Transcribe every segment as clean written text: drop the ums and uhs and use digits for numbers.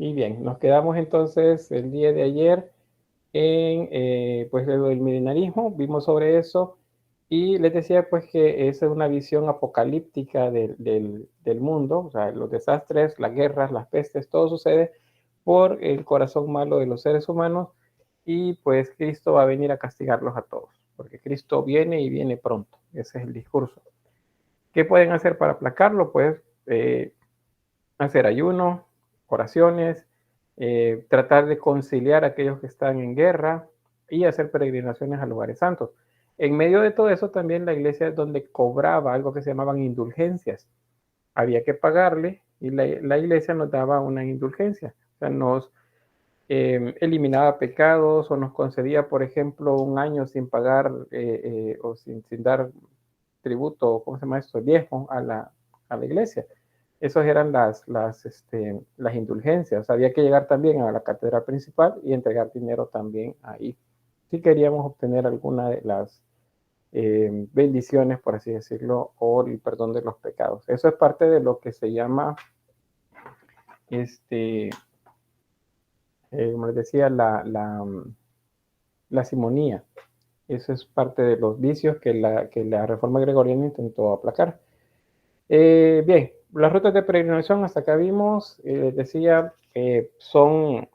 Y bien, nos quedamos entonces el día de ayer en pues lo del milenarismo, vimos sobre eso y les decía pues que esa es una visión apocalíptica del mundo, o sea, los desastres, las guerras, las pestes, todo sucede por el corazón malo de los seres humanos y pues Cristo va a venir a castigarlos a todos, porque Cristo viene y viene pronto, ese es el discurso. ¿Qué pueden hacer para aplacarlo? Pues hacer ayuno, oraciones, tratar de conciliar a aquellos que están en guerra y hacer peregrinaciones a lugares santos. En medio de todo eso también la iglesia es donde cobraba algo que se llamaban indulgencias. Había que pagarle y la iglesia nos daba una indulgencia. O sea, nos eliminaba pecados o nos concedía, por ejemplo, un año sin pagar o sin dar tributo, ¿cómo se llama esto? Diezmo a la iglesia. Esas eran las indulgencias. Había que llegar también a la catedral principal y entregar dinero también ahí. Si queríamos obtener alguna de las bendiciones, por así decirlo, o el perdón de los pecados. Eso es parte de lo que se llama, como les decía, la simonía. Eso es parte de los vicios que la reforma gregoriana intentó aplacar. Bien, las rutas de peregrinación hasta acá vimos, decía, son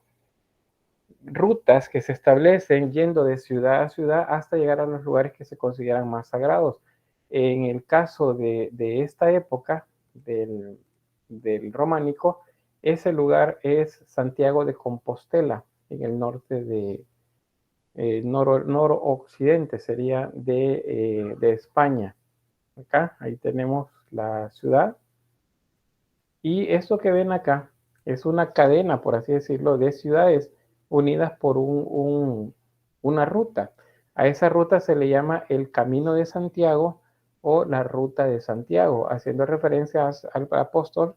rutas que se establecen yendo de ciudad a ciudad hasta llegar a los lugares que se consideran más sagrados. En el caso de esta época del románico, ese lugar es Santiago de Compostela, en el norte de noroccidente, sería de España. Acá, ahí tenemos la ciudad. Y esto que ven acá es una cadena, por así decirlo, de ciudades unidas por una ruta. A esa ruta se le llama el Camino de Santiago o la Ruta de Santiago, haciendo referencias al apóstol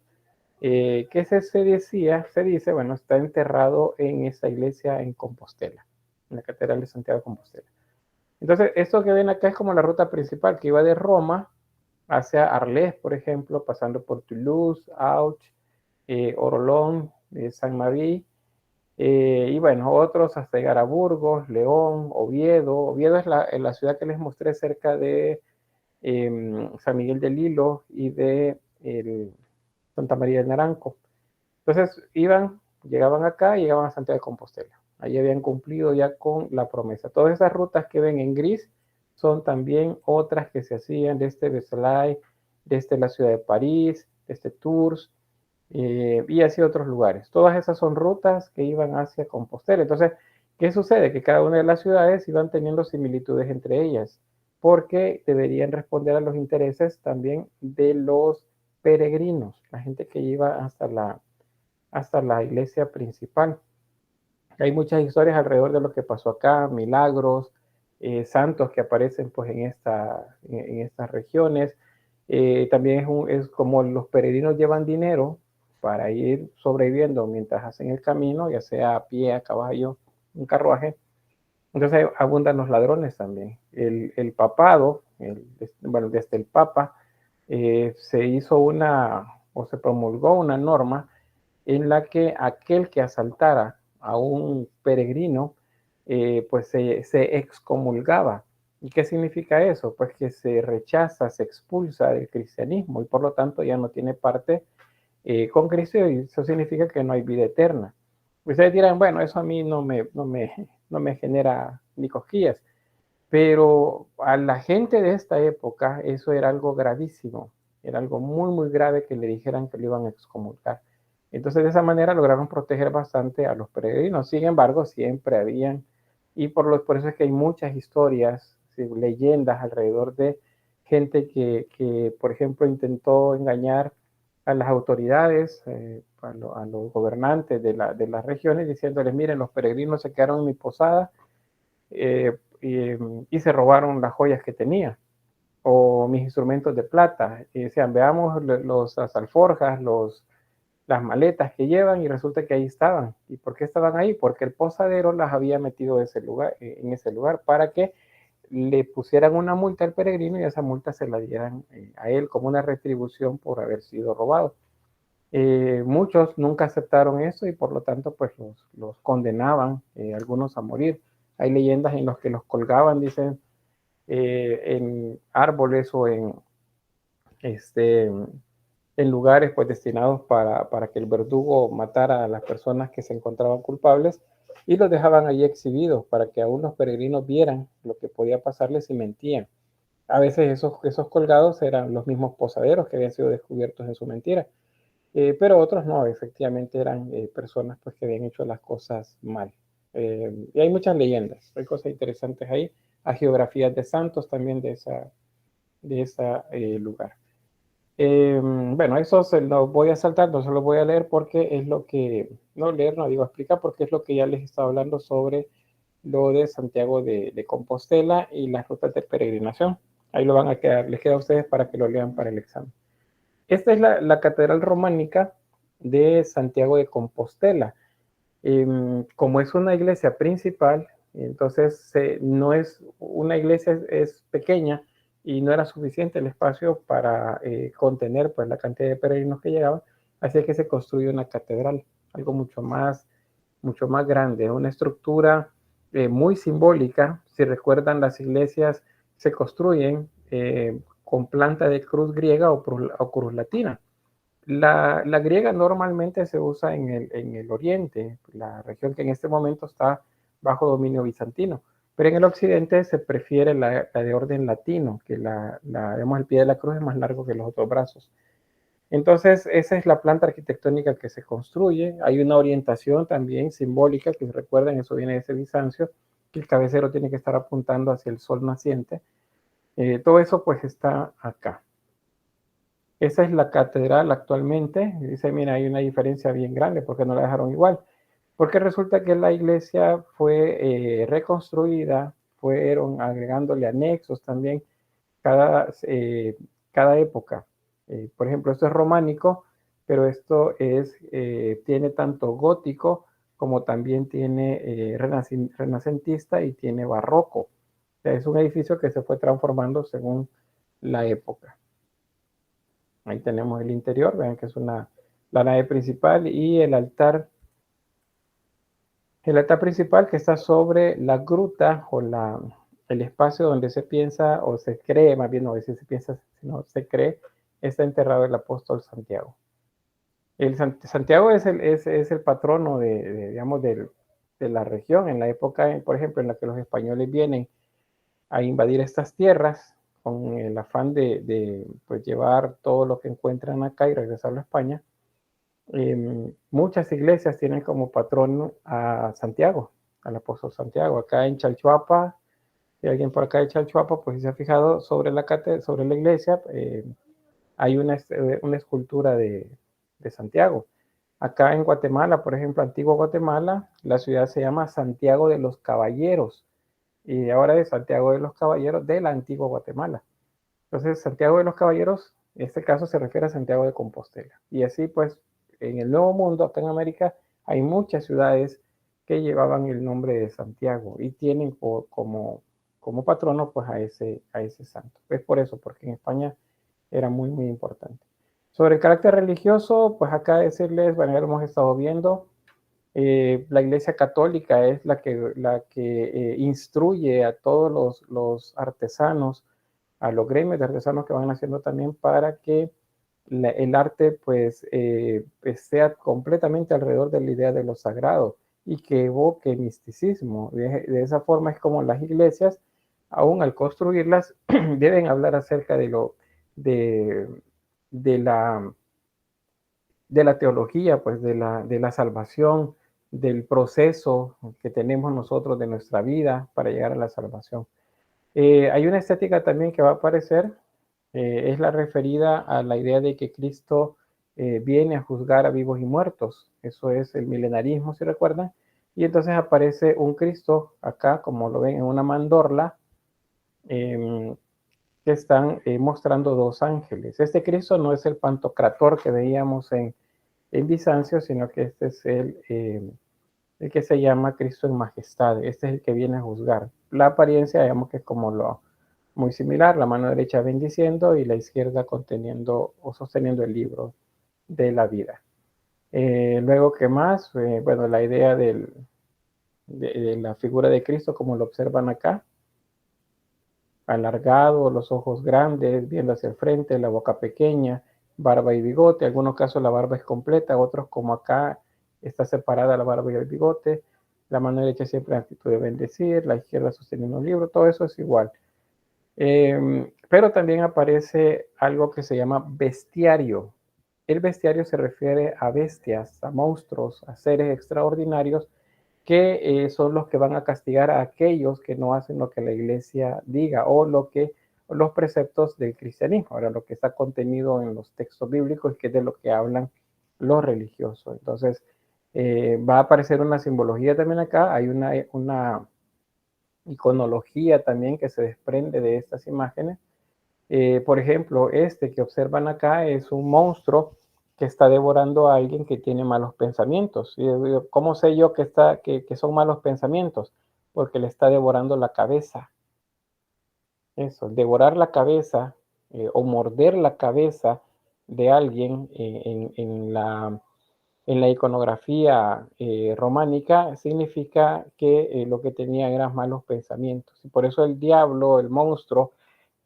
que se dice, bueno, está enterrado en esa iglesia en Compostela, en la Catedral de Santiago de Compostela. Entonces, esto que ven acá es como la ruta principal que iba de Roma hacia Arles, por ejemplo, pasando por Toulouse, Auch, Orolón, San Marí, y bueno, otros hasta llegar a Burgos, León, Oviedo. Oviedo es la ciudad que les mostré cerca de San Miguel del Hilo y de Santa María del Naranco. Entonces llegaban acá y llegaban a Santiago de Compostela. Ahí habían cumplido ya con la promesa. Todas esas rutas que ven en gris son también otras que se hacían desde Versailles, desde la ciudad de París, desde Tours y hacia otros lugares. Todas esas son rutas que iban hacia Compostela. Entonces, ¿qué sucede? Que cada una de las ciudades iban teniendo similitudes entre ellas, porque deberían responder a los intereses también de los peregrinos, la gente que iba hasta la iglesia principal. Hay muchas historias alrededor de lo que pasó acá, milagros, santos que aparecen pues en estas regiones. También es como los peregrinos llevan dinero para ir sobreviviendo mientras hacen el camino, ya sea a pie, a caballo, un carruaje. Entonces abundan los ladrones también. El papado, bueno, desde el Papa, se hizo o se promulgó una norma en la que aquel que asaltara a un peregrino, pues se excomulgaba. ¿Y qué significa eso? Pues que se rechaza, se expulsa del cristianismo y por lo tanto ya no tiene parte con Cristo y eso significa que no hay vida eterna. Ustedes dirán, bueno, eso a mí no me genera ni cosquillas, pero a la gente de esta época eso era algo gravísimo, era algo muy, muy grave que le dijeran que le iban a excomulgar. Entonces de esa manera lograron proteger bastante a los peregrinos. Sin embargo, siempre habían, y por eso es que hay muchas historias, ¿sí? Leyendas alrededor de gente que, por ejemplo, intentó engañar a las autoridades, a los gobernantes de las regiones, diciéndoles, miren, los peregrinos se quedaron en mi posada, y se robaron las joyas que tenía o mis instrumentos de plata. Y decían, veamos las alforjas, las maletas que llevan y resulta que ahí estaban. ¿Y por qué estaban ahí? Porque el posadero las había metido en ese lugar para que le pusieran una multa al peregrino y esa multa se la dieran a él como una retribución por haber sido robado. Muchos nunca aceptaron eso y por lo tanto pues los condenaban, algunos a morir. Hay leyendas en las que los colgaban, dicen, en árboles o este, en lugares pues destinados para que el verdugo matara a las personas que se encontraban culpables y los dejaban allí exhibidos para que aún los peregrinos vieran lo que podía pasarles si mentían. A veces esos colgados eran los mismos posaderos que habían sido descubiertos en su mentira, pero otros no, efectivamente eran personas pues, que habían hecho las cosas mal. Y hay muchas leyendas, hay cosas interesantes ahí, hay geografías de santos también de ese lugar. Bueno, eso se lo voy a saltar, no se lo voy a leer porque es lo que, no leer, no digo explicar, porque es lo que ya les estaba hablando sobre lo de Santiago de Compostela y las rutas de peregrinación. Ahí lo van a quedar, les queda a ustedes para que lo lean para el examen. Esta es la catedral románica de Santiago de Compostela. Como es una iglesia principal, entonces no es una iglesia, es pequeña y no era suficiente el espacio para contener pues, la cantidad de peregrinos que llegaban, así que se construyó una catedral, algo mucho más grande, una estructura muy simbólica. Si recuerdan, las iglesias se construyen con planta de cruz griega o cruz latina. La griega normalmente se usa en el oriente, la región que en este momento está bajo dominio bizantino, pero en el occidente se prefiere la de orden latino, que vemos el pie de la cruz es más largo que los otros brazos. Entonces, esa es la planta arquitectónica que se construye. Hay una orientación también simbólica, que recuerden, eso viene de ese Bizancio, que el cabecero tiene que estar apuntando hacia el sol naciente. Todo eso pues está acá. Esa es la catedral actualmente. Dice, mira, hay una diferencia bien grande, ¿por qué no la dejaron igual? Porque resulta que la iglesia fue reconstruida, fueron agregándole anexos también cada época. Por ejemplo, esto es románico, pero esto tiene tanto gótico como también tiene renacentista y tiene barroco. O sea, es un edificio que se fue transformando según la época. Ahí tenemos el interior, vean que es la nave principal y el altar principal que está sobre la gruta o el espacio donde se piensa o se cree, más bien no decir se piensa, sino se cree, está enterrado el apóstol Santiago. Santiago es el patrono digamos, de la región. En la época, por ejemplo, en la que los españoles vienen a invadir estas tierras con el afán de pues, llevar todo lo que encuentran acá y regresarlo a España, muchas iglesias tienen como patrón a Santiago, al apóstol Santiago. Acá en Chalchuapa, si alguien por acá de Chalchuapa, pues si se ha fijado sobre sobre la iglesia, hay una escultura de Santiago. Acá en Guatemala, por ejemplo, Antigua Guatemala, la ciudad se llama Santiago de los Caballeros y ahora es Santiago de los Caballeros de la Antigua Guatemala. Entonces, Santiago de los Caballeros, en este caso se refiere a Santiago de Compostela. Y así pues, en el Nuevo Mundo, acá en América, hay muchas ciudades que llevaban el nombre de Santiago y tienen como patrono pues a ese santo. Es por eso, porque en España era muy importante. Sobre el carácter religioso, pues acá decirles, bueno, ya lo hemos estado viendo, la Iglesia Católica es la que instruye a todos los artesanos, a los gremios de artesanos que van haciendo también para que el arte pues sea completamente alrededor de la idea de lo sagrado y que evoque misticismo. De esa forma es como las iglesias, aún al construirlas, deben hablar acerca de, de la de la teología, pues de la salvación, del proceso que tenemos nosotros de nuestra vida para llegar a la salvación. Hay una estética también que va a aparecer, es la referida a la idea de que Cristo viene a juzgar a vivos y muertos. Eso es el milenarismo, si recuerdan. Y entonces aparece un Cristo acá, como lo ven, en una mandorla, eh, que están mostrando dos ángeles. Este Cristo no es el Pantocrator que veíamos en Bizancio, sino que este es el que se llama Cristo en Majestad. Este es el que viene a juzgar. La apariencia, digamos que es como lo muy similar, la mano derecha bendiciendo y la izquierda conteniendo o sosteniendo el libro de la vida. Luego, ¿qué más? Bueno, la idea de la figura de Cristo, como lo observan acá, alargado, los ojos grandes, viendo hacia el frente, la boca pequeña, barba y bigote. En algunos casos la barba es completa, otros como acá está separada la barba y el bigote. La mano derecha siempre en actitud de bendecir, la izquierda sosteniendo un libro, todo eso es igual. Pero también aparece algo que se llama bestiario. El bestiario se refiere a bestias, a monstruos, a seres extraordinarios que son los que van a castigar a aquellos que no hacen lo que la iglesia diga o los preceptos del cristianismo. Ahora, lo que está contenido en los textos bíblicos, que es de lo que hablan los religiosos. Entonces, va a aparecer una simbología también acá. Hay una iconología también que se desprende de estas imágenes. Por ejemplo, este que observan acá es un monstruo que está devorando a alguien que tiene malos pensamientos. ¿Cómo sé yo que son malos pensamientos? Porque le está devorando la cabeza. Eso, devorar la cabeza o morder la cabeza de alguien en la iconografía románica significa que lo que tenía eran malos pensamientos. Y por eso el diablo, el monstruo,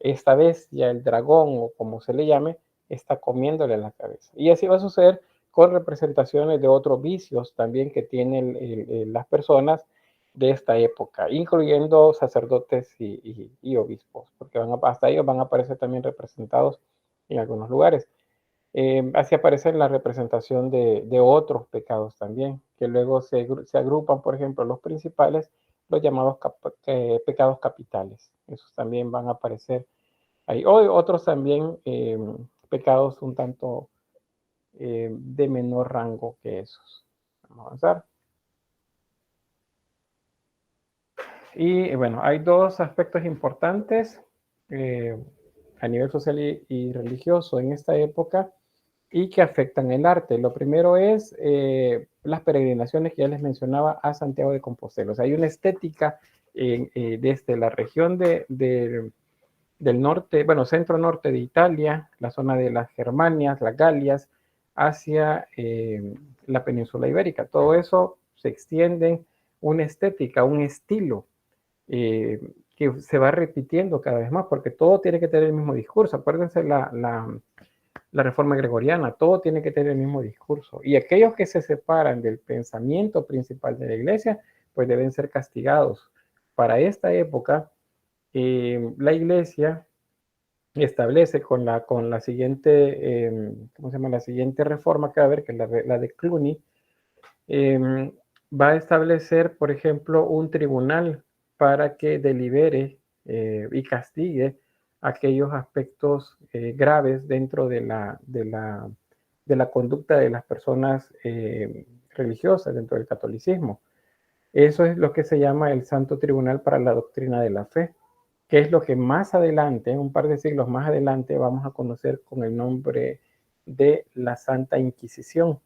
esta bestia, el dragón o como se le llame, está comiéndole la cabeza. Y así va a suceder con representaciones de otros vicios también que tienen las personas de esta época, incluyendo sacerdotes y obispos, porque hasta ellos van a aparecer también representados en algunos lugares. Así aparece la representación de otros pecados también, que luego se agrupan, por ejemplo, los principales, los llamados pecados capitales. Esos también van a aparecer ahí. O otros también pecados un tanto de menor rango que esos. Vamos a avanzar. Y bueno, hay dos aspectos importantes a nivel social y religioso en esta época y que afectan el arte. Lo primero es las peregrinaciones que ya les mencionaba a Santiago de Compostela. O sea, hay una estética desde la región del norte, bueno, centro-norte de Italia, la zona de las Germanias, las Galias, hacia la península ibérica. Todo eso se extiende una estética, un estilo que se va repitiendo cada vez más, porque todo tiene que tener el mismo discurso. Acuérdense la reforma gregoriana, todo tiene que tener el mismo discurso. Y aquellos que se separan del pensamiento principal de la iglesia, pues deben ser castigados. Para esta época, la iglesia establece con la siguiente, ¿cómo se llama? La siguiente reforma que va a haber, que es la de Cluny, va a establecer, por ejemplo, un tribunal para que delibere y castigue aquellos aspectos graves dentro de la conducta de las personas religiosas dentro del catolicismo. Eso es lo que se llama el Santo Tribunal para la Doctrina de la Fe, que es lo que más adelante, un par de siglos más adelante, vamos a conocer con el nombre de la Santa Inquisición.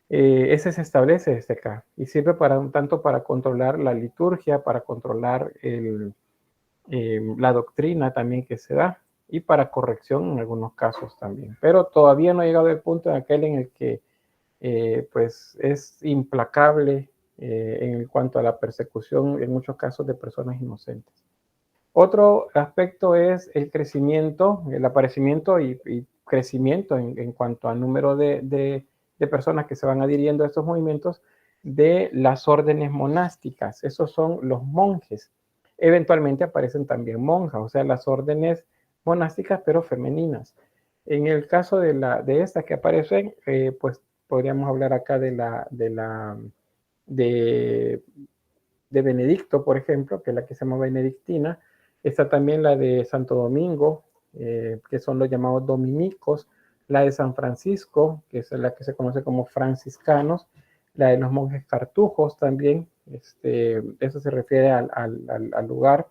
Ese se establece desde acá y sirve para un tanto para controlar la liturgia, para controlar la doctrina también que se da y para corrección en algunos casos también. Pero todavía no ha llegado el punto en aquel en el que pues es implacable en cuanto a la persecución en muchos casos de personas inocentes. Otro aspecto es el crecimiento, el aparecimiento y crecimiento en cuanto al número de personas que se van adhiriendo a estos movimientos de las órdenes monásticas. Esos son los monjes. Eventualmente aparecen también monjas, o sea, las órdenes monásticas, pero femeninas. En el caso de estas que aparecen, pues podríamos hablar acá de Benedicto, por ejemplo, que es la que se llama benedictina. Está también la de Santo Domingo, que son los llamados dominicos. La de San Francisco, que es la que se conoce como franciscanos. La de los monjes cartujos también. Eso se refiere al lugar.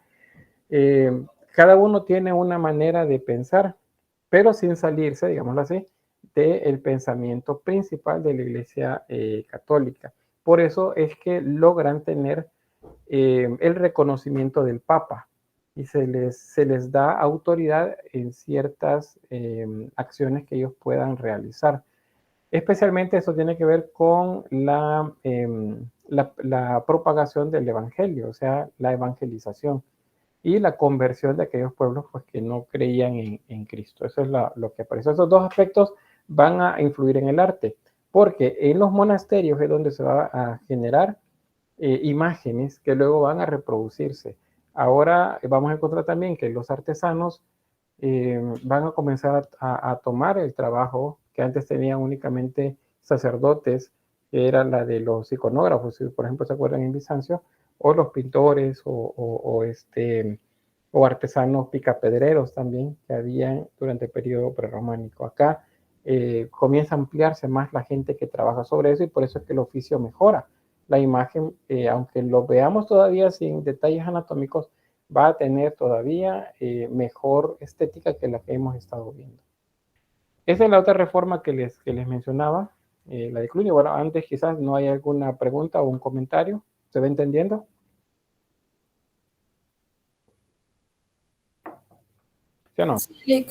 Cada uno tiene una manera de pensar, pero sin salirse, digámoslo así, del pensamiento principal de la Iglesia católica. Por eso es que logran tener el reconocimiento del Papa y se les da autoridad en ciertas acciones que ellos puedan realizar. Especialmente eso tiene que ver con la propagación del evangelio, o sea, la evangelización y la conversión de aquellos pueblos pues, que no creían en Cristo. Eso es lo que aparece. Esos dos aspectos van a influir en el arte, porque en los monasterios es donde se va a generar imágenes que luego van a reproducirse. Ahora vamos a encontrar también que los artesanos van a comenzar a tomar el trabajo que antes tenían únicamente sacerdotes, que era la de los iconógrafos, si por ejemplo se acuerdan en Bizancio, o los pintores o artesanos picapedreros también que habían durante el periodo prerrománico. Acá comienza a ampliarse más la gente que trabaja sobre eso y por eso es que el oficio mejora. La imagen, aunque lo veamos todavía sin detalles anatómicos, va a tener todavía mejor estética que la que hemos estado viendo. Esa es la otra reforma que les mencionaba, la de Cluny. Bueno, antes quizás no hay alguna pregunta o un comentario. ¿Se va entendiendo? ¿Sí o no? Sí.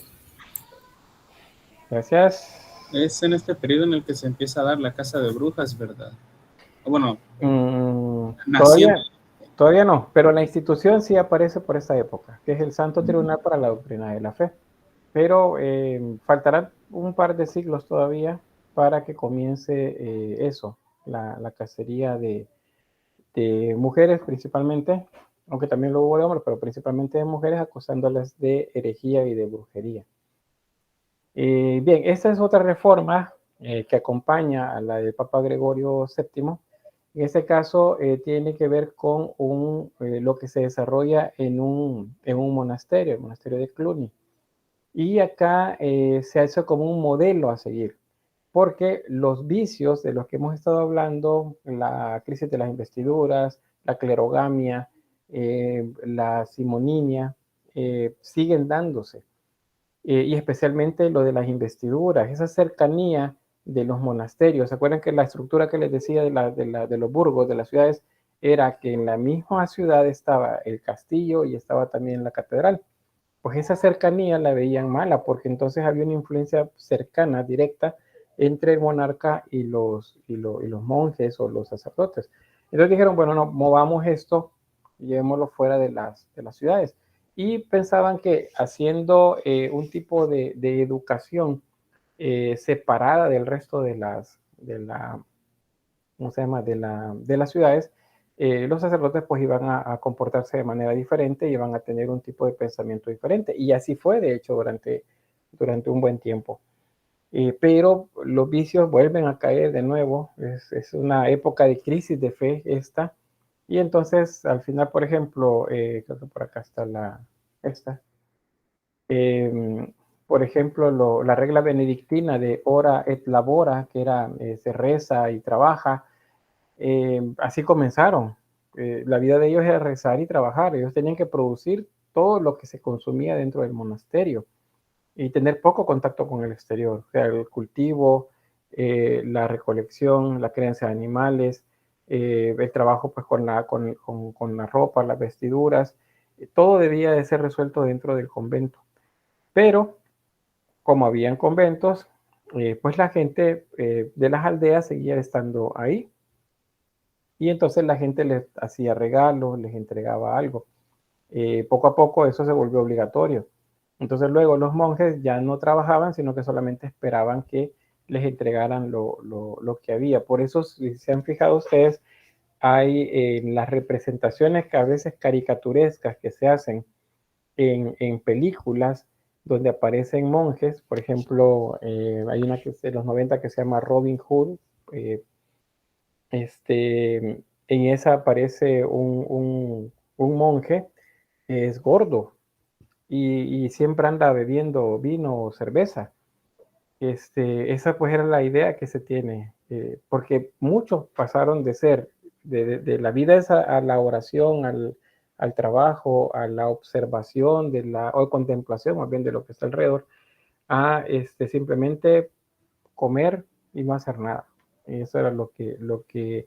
Gracias. Es en este periodo en el que se empieza a dar la casa de brujas, ¿verdad? Bueno, naciendo. Todavía no, pero la institución sí aparece por esa época, que es el Santo Tribunal para la Doctrina de la Fe. Pero faltarán un par de siglos todavía para que comience eso, la cacería de mujeres principalmente, aunque también lo hubo de hombres, pero principalmente de mujeres acusándolas de herejía y de brujería. Bien, esta es otra reforma que acompaña a la del Papa Gregorio VII. En este caso tiene que ver con lo que se desarrolla en un monasterio, el monasterio de Cluny. Y acá se hace como un modelo a seguir, porque los vicios de los que hemos estado hablando, la crisis de las investiduras, la clerogamia, la simoninia, siguen dándose. Y especialmente lo de las investiduras, esa cercanía de los monasterios. ¿Se acuerdan que la estructura que les decía de los burgos, de las ciudades, era que en la misma ciudad estaba el castillo y estaba también la catedral? Pues esa cercanía la veían mala, porque entonces había una influencia cercana, directa, entre el monarca y los monjes o los sacerdotes. Entonces dijeron, bueno, no, movamos esto, llevémoslo fuera de las ciudades. Y pensaban que haciendo un tipo de educación separada del resto ¿cómo se llama? De las ciudades, los sacerdotes pues iban a comportarse de manera diferente y iban a tener un tipo de pensamiento diferente. Y así fue, de hecho, durante un buen tiempo. Pero los vicios vuelven a caer de nuevo. Es una época de crisis de fe esta. Y entonces, al final, por ejemplo, creo que por acá está esta. Por ejemplo, la regla benedictina de ora et labora, que era se reza y trabaja, así comenzaron. La vida de ellos era rezar y trabajar. Ellos tenían que producir todo lo que se consumía dentro del monasterio y tener poco contacto con el exterior, o sea, el cultivo, la recolección, la crianza de animales, el trabajo pues, con la ropa, las vestiduras, todo debía de ser resuelto dentro del convento. Pero como habían conventos, pues la gente de las aldeas seguía estando ahí. Y entonces la gente les hacía regalos, les entregaba algo. Poco a poco eso se volvió obligatorio. Entonces luego los monjes ya no trabajaban, sino que solamente esperaban que les entregaran lo que había. Por eso, si se han fijado ustedes, hay las representaciones que a veces caricaturescas que se hacen en películas donde aparecen monjes. Por ejemplo, hay una que es de los 90 que se llama Robin Hood. En esa aparece un monje, es gordo y siempre anda bebiendo vino o cerveza. Esa pues era la idea que se tiene, porque muchos pasaron de ser, de la vida esa a la oración, al trabajo, a la observación, o contemplación más bien de lo que está alrededor, a simplemente comer y no hacer nada. Y eso era lo que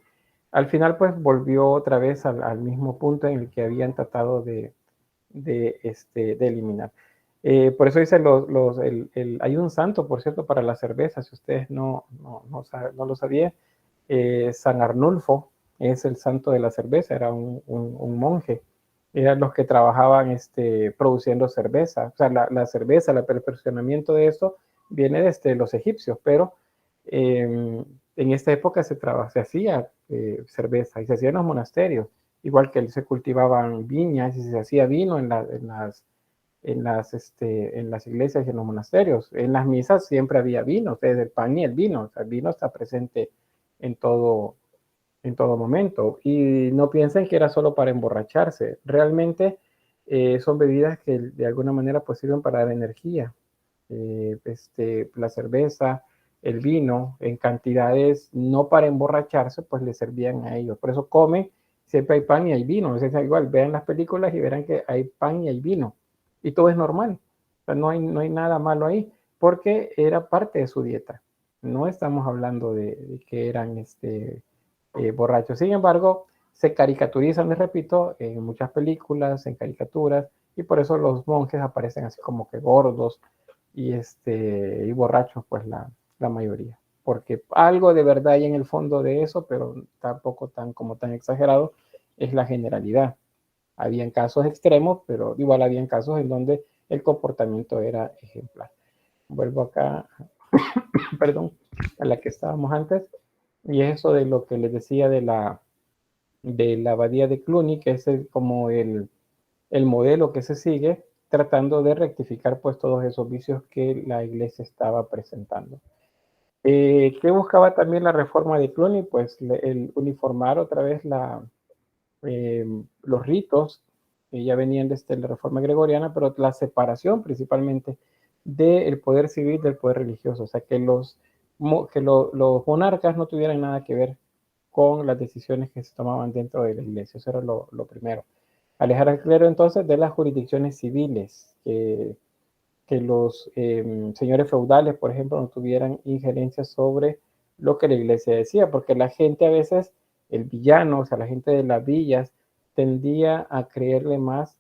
al final pues volvió otra vez al mismo punto en el que habían tratado de eliminar. Por eso dice, hay un santo, por cierto, para la cerveza, si ustedes no lo sabían. San Arnulfo es el santo de la cerveza, era un monje. Eran los que trabajaban produciendo cerveza. O sea, la cerveza, el perfeccionamiento de eso viene desde los egipcios, pero en esta época se hacía cerveza y se hacía en los monasterios, igual que se cultivaban viñas y se hacía vino en las iglesias y en los monasterios. En las misas siempre había vino, desde el pan y el vino. O sea, el vino está presente en todo momento. Y no piensen que era solo para emborracharse. Realmente son bebidas que de alguna manera pues sirven para dar energía. La cerveza, el vino, en cantidades no para emborracharse, pues le servían a ellos. Por eso comen, siempre hay pan y hay vino. Es igual, vean las películas y verán que hay pan y hay vino. Y todo es normal. O sea, no hay nada malo ahí, porque era parte de su dieta. No estamos hablando de que eran borrachos. Sin embargo, se caricaturizan, les repito, en muchas películas, en caricaturas, y por eso los monjes aparecen así como que gordos y borrachos, pues la mayoría. Porque algo de verdad hay en el fondo de eso, pero tampoco tan exagerado, es la generalidad. Habían casos extremos, pero igual habían casos en donde el comportamiento era ejemplar. Vuelvo acá, perdón, a la que estábamos antes, y eso de lo que les decía de la abadía de Cluny, que es como el modelo que se sigue, tratando de rectificar pues todos esos vicios que la iglesia estaba presentando. ¿Qué buscaba también la reforma de Cluny? Pues el uniformar otra vez los ritos que ya venían desde la reforma gregoriana, pero la separación principalmente del poder civil del poder religioso, o sea, que los monarcas no tuvieran nada que ver con las decisiones que se tomaban dentro de la iglesia. Eso era lo primero. Alejar al clero entonces de las jurisdicciones civiles, que los señores feudales, por ejemplo, no tuvieran injerencia sobre lo que la iglesia decía, porque la gente a veces, el villano, o sea, la gente de las villas, tendía a creerle más,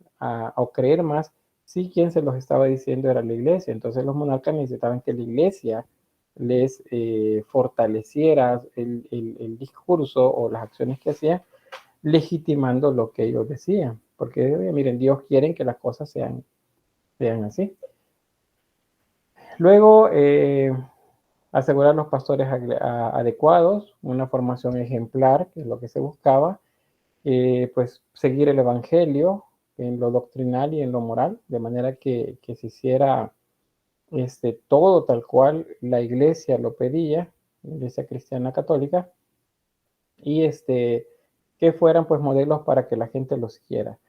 o creer más, si quien se los estaba diciendo era la iglesia. Entonces los monarcas necesitaban que la iglesia les fortaleciera el discurso o las acciones que hacían, legitimando lo que ellos decían. Porque miren, Dios quiere que las cosas sean así. Luego, asegurar los pastores adecuados, una formación ejemplar, que es lo que se buscaba, pues seguir el evangelio en lo doctrinal y en lo moral, de manera que se hiciera todo tal cual la iglesia lo pedía, la iglesia cristiana católica, y que fueran pues modelos para que la gente los siguiera.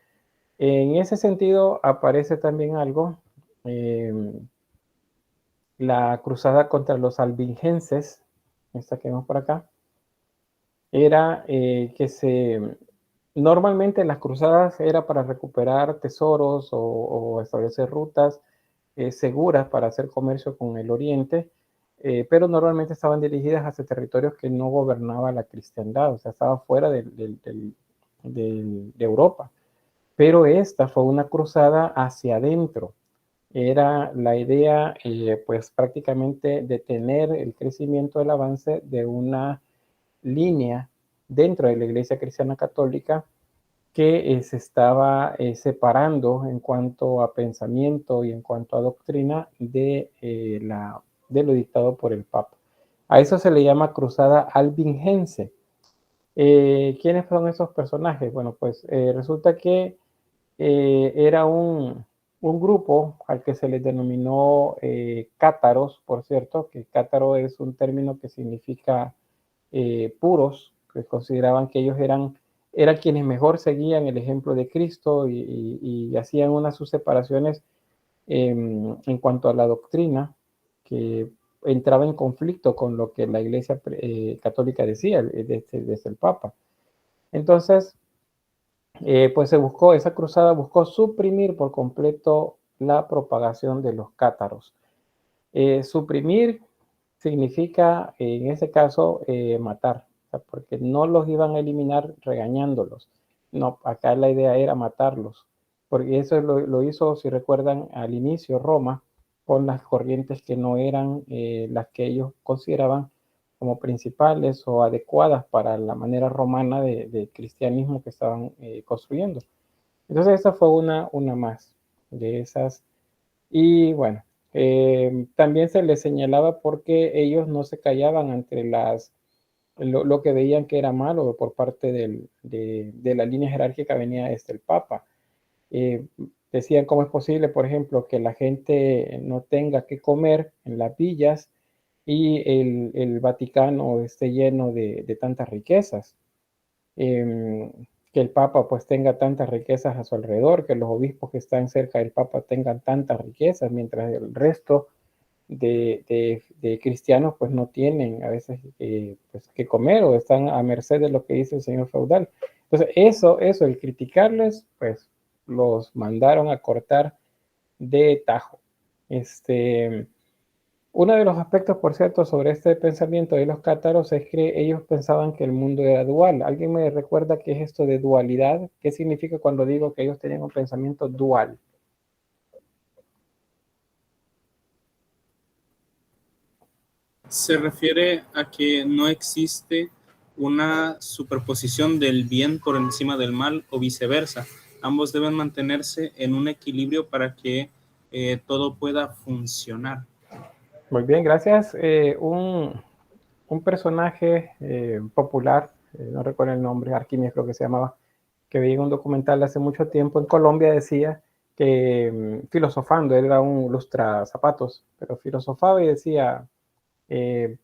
En ese sentido aparece también algo, la cruzada contra los albingenses, esta que vemos por acá, era normalmente las cruzadas era para recuperar tesoros o establecer rutas seguras para hacer comercio con el oriente, pero normalmente estaban dirigidas hacia territorios que no gobernaba la cristiandad, o sea, estaba fuera de Europa. Pero esta fue una cruzada hacia adentro. Era la idea, pues prácticamente detener el crecimiento del avance de una línea dentro de la Iglesia Cristiana Católica que se estaba separando en cuanto a pensamiento y en cuanto a doctrina de lo dictado por el Papa. A eso se le llama cruzada albingense. ¿Quiénes son esos personajes? Bueno, pues resulta que era un grupo al que se les denominó cátaros, por cierto, que cátaro es un término que significa puros, que consideraban que ellos eran quienes mejor seguían el ejemplo de Cristo y hacían unas sus separaciones en cuanto a la doctrina, que entraba en conflicto con lo que la Iglesia Católica decía desde el Papa. Entonces, pues esa cruzada buscó suprimir por completo la propagación de los cátaros. Suprimir significa, en ese caso, matar, o sea, porque no los iban a eliminar regañándolos. No, acá la idea era matarlos. porque eso lo hizo, si recuerdan, al inicio Roma, con las corrientes que no eran las que ellos consideraban como principales o adecuadas para la manera romana de cristianismo que estaban construyendo. Entonces esa fue una más de esas. Y bueno, también se les señalaba porque ellos no se callaban ante lo que veían que era malo por parte de la línea jerárquica venía el Papa. Eh, Decían cómo es posible, por ejemplo, que la gente no tenga que comer en las villas y el Vaticano esté lleno de tantas riquezas. Que el Papa pues tenga tantas riquezas a su alrededor, que los obispos que están cerca del Papa tengan tantas riquezas, mientras el resto de cristianos pues no tienen a veces pues, que comer o están a merced de lo que dice el señor feudal. Entonces eso, el criticarles, pues los mandaron a cortar de tajo. Uno de los aspectos, por cierto, sobre este pensamiento de los cátaros es que ellos pensaban que el mundo era dual. ¿Alguien me recuerda qué es esto de dualidad? ¿Qué significa cuando digo que ellos tenían un pensamiento dual? Se refiere a que no existe una superposición del bien por encima del mal o viceversa. Ambos deben mantenerse en un equilibrio para que todo pueda funcionar. Muy bien, gracias. Un personaje popular, no recuerdo el nombre, Arquímedes creo que se llamaba, que veía un documental hace mucho tiempo en Colombia, decía que filosofando, él era un lustra zapatos, pero filosofaba y decía,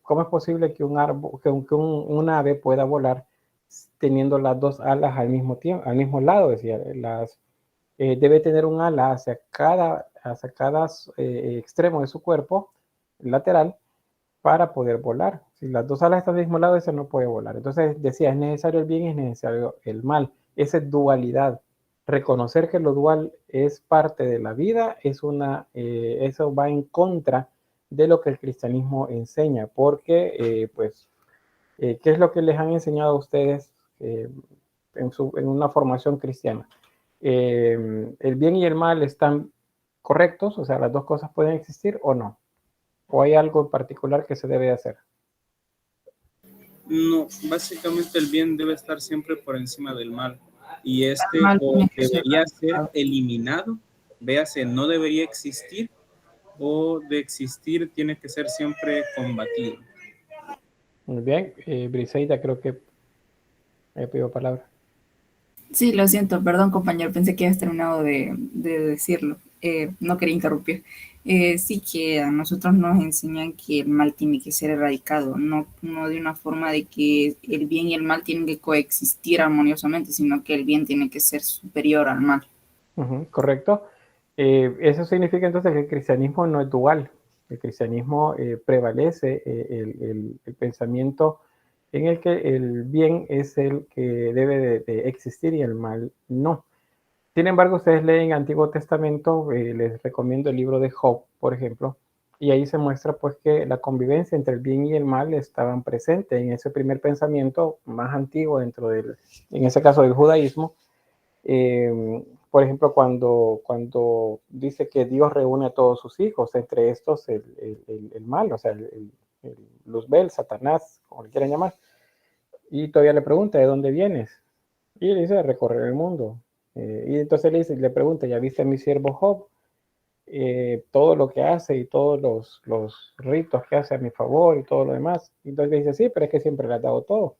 ¿cómo es posible que un ave pueda volar teniendo las dos alas al mismo tiempo, al mismo lado? Decía, debe tener un ala hacia cada extremo de su cuerpo lateral para poder volar. Si las dos alas están del mismo lado, ese no puede volar. Entonces decía, es necesario el bien y es necesario el mal. Esa es dualidad. Reconocer que lo dual es parte de la vida, eso va en contra de lo que el cristianismo enseña, porque, ¿qué es lo que les han enseñado a ustedes en una formación cristiana? ¿El bien y el mal están correctos? O sea, las dos cosas pueden existir o no. ¿O hay algo en particular que se debe hacer? No, básicamente el bien debe estar siempre por encima del mal. Y o debería ser eliminado, véase, no debería existir, o de existir tiene que ser siempre combatido. Muy bien, Briseida creo que me pidió palabra. Sí, lo siento, perdón compañero, pensé que habías terminado de decirlo. No quería interrumpir. Sí que a nosotros nos enseñan que el mal tiene que ser erradicado, no de una forma de que el bien y el mal tienen que coexistir armoniosamente, sino que el bien tiene que ser superior al mal. Correcto. Eso significa entonces que el cristianismo no es dual. El cristianismo prevalece el pensamiento en el que el bien es el que debe de existir y el mal no. Sin embargo, ustedes leen Antiguo Testamento, les recomiendo el libro de Job, por ejemplo, y ahí se muestra pues que la convivencia entre el bien y el mal estaban presentes en ese primer pensamiento más antiguo en ese caso del judaísmo. Por ejemplo, cuando dice que Dios reúne a todos sus hijos, entre estos el mal, o sea, el Luzbel, Satanás, como le quieran llamar, y todavía le pregunta, ¿de dónde vienes? Y él dice, recorrer el mundo. Y entonces le pregunta, ¿ya viste a mi siervo Job? Todo lo que hace y todos los ritos que hace a mi favor y todo lo demás. Y entonces le dice, sí, pero es que siempre le has dado todo.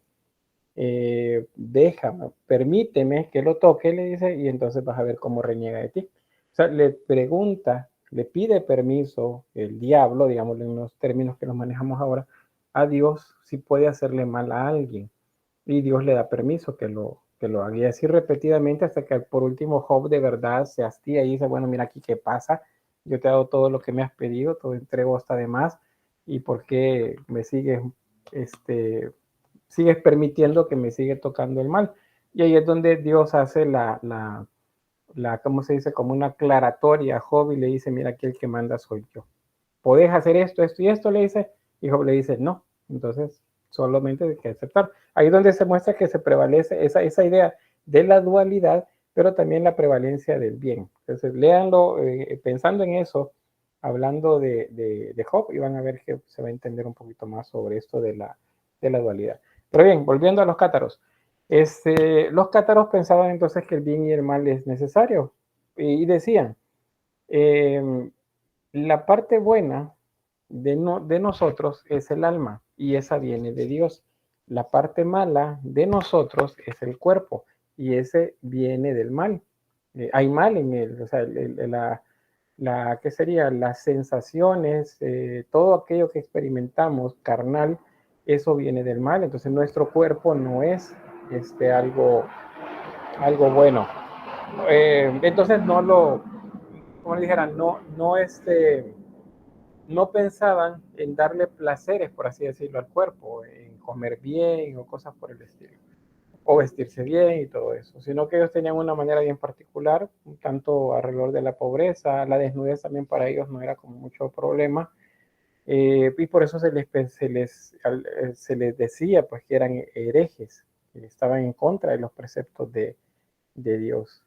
Déjame, permíteme que lo toque, le dice, y entonces vas a ver cómo reniega de ti. O sea, le pregunta, le pide permiso el diablo, digamos en los términos que nos manejamos ahora, a Dios si puede hacerle mal a alguien. Y Dios le da permiso que lo haga. Y así repetidamente hasta que por último Job de verdad se hastía y dice, bueno, mira aquí qué pasa, yo te he dado todo lo que me has pedido, todo entrego hasta de más, y por qué me sigues permitiendo que me sigue tocando el mal. Y ahí es donde Dios hace ¿cómo se dice? Como una aclaratoria a Job y le dice, mira, aquí el que manda soy yo. ¿Podés hacer esto, esto y esto? Le dice, y Job le dice, no. Entonces, solamente hay que aceptar. Ahí es donde se muestra que se prevalece esa idea de la dualidad pero también la prevalencia del bien. Entonces, léanlo pensando en eso, hablando de Job, y van a ver que se va a entender un poquito más sobre esto de la dualidad. Pero bien, volviendo a los cátaros. Los cátaros pensaban entonces que el bien y el mal es necesario, y decían, la parte buena de nosotros es el alma, y esa viene de Dios. La parte mala de nosotros es el cuerpo, y ese viene del mal. Hay mal en él, o sea, ¿qué sería? Las sensaciones, todo aquello que experimentamos carnal, eso viene del mal. Entonces nuestro cuerpo no es algo bueno. Entonces como dijera, no pensaban en darle placeres, por así decirlo, al cuerpo, en comer bien o cosas por el estilo, o vestirse bien y todo eso, sino que ellos tenían una manera bien particular, un tanto alrededor de la pobreza, la desnudez también para ellos no era como mucho problema, y por eso se les decía pues que eran herejes, que estaban en contra de los preceptos de Dios.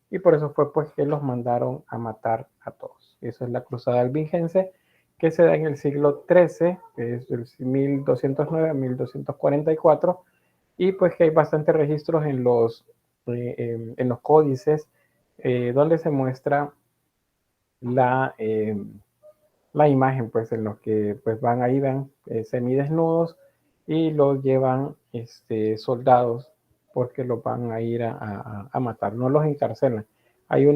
Y por eso fue pues que los mandaron a matar a todos. Eso es la cruzada albigense, que se da en el siglo XIII, que es del 1209 a 1244, y pues que hay bastantes registros en los códices, donde se muestra la imagen, pues en los que pues van semidesnudos, y los llevan soldados, porque los van a ir a matar, no los encarcelan. Hay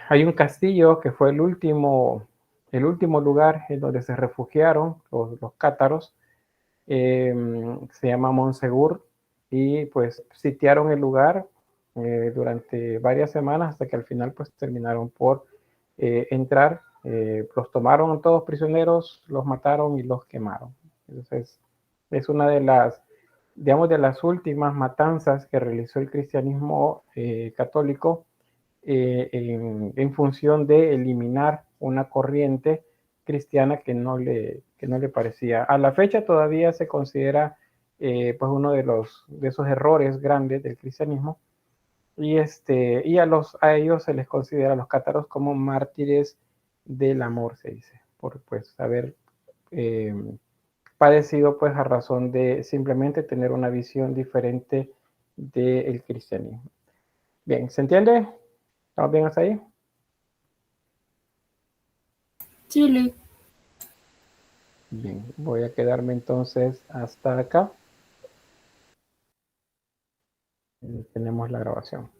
hay un castillo que fue el último lugar en donde se refugiaron los cátaros, se llama Monsegur, y pues sitiaron el lugar durante varias semanas, hasta que al final pues terminaron por entrar, los tomaron todos prisioneros, los mataron y los quemaron. Entonces es una de las últimas matanzas que realizó el cristianismo católico, en función de eliminar una corriente cristiana que no le parecía. A la fecha todavía se considera pues uno de esos errores grandes del cristianismo, y a ellos se les considera, a los cátaros, como mártires del amor, se dice, por pues haber eh, padecido pues a razón de simplemente tener una visión diferente del cristianismo. Bien, ¿se entiende? ¿Estamos bien hasta ahí? Chile. Bien, voy a quedarme entonces hasta acá. Tenemos la grabación.